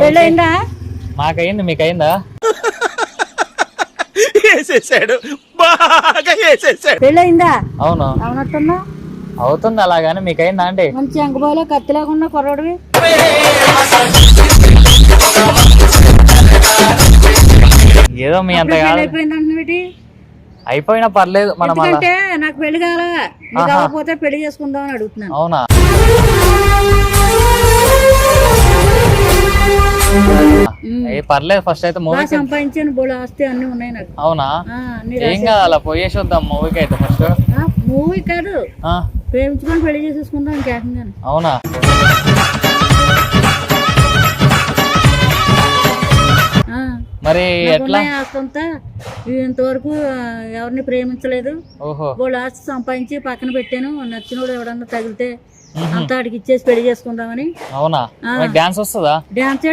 పెళ్ళయిందా? మాకయింది, మీకయిందా? పెళ్ళయిందా? అవును. అవునట్టున్నా అవుతుంది అలాగాని మీకయిందా అండి? మంచి అంగబాలో కత్తిలాగా ఉన్న కుర్రోడివి. ఏదో మీ అంత అయిపోయింది అంటే అయిపోయినా పర్లేదు మనం అలా. అంటే నాకు పెళ్లి కావాలా, నీకు కాకపోతే పెళ్లి చేసుకుందాం అని అడుగుతున్నాను. అవునా? పర్లేదు, ఫస్ట్ అయితే మూవీ సంపాదించాను, బోళ్ళు ఆస్తి అన్ని ఉన్నాయి నాకు. అవునా? ఏం కాదు, అలా పోయేసి వద్దాం మూవీకి అయితే ఫస్ట్. మూవీ కాదు, ప్రేమించుకొని పెళ్లి చేసేసుకుందాం ఇంకేకంగా. అవునా? మరి ఎట్లా? ఆస్తంతా ఇంతవరకు ఎవరిని ప్రేమించలేదు. ఓహో. వాళ్ళు ఆస్తి సంపాదించి పక్కన పెట్టాను, నచ్చినోడు ఎవడన్నా తగిలితే అంతా అడిగి ఇచ్చేసి పెళ్లి చేసుకుందామని. అవునా? డాన్స్ వస్తుందా? డాన్స్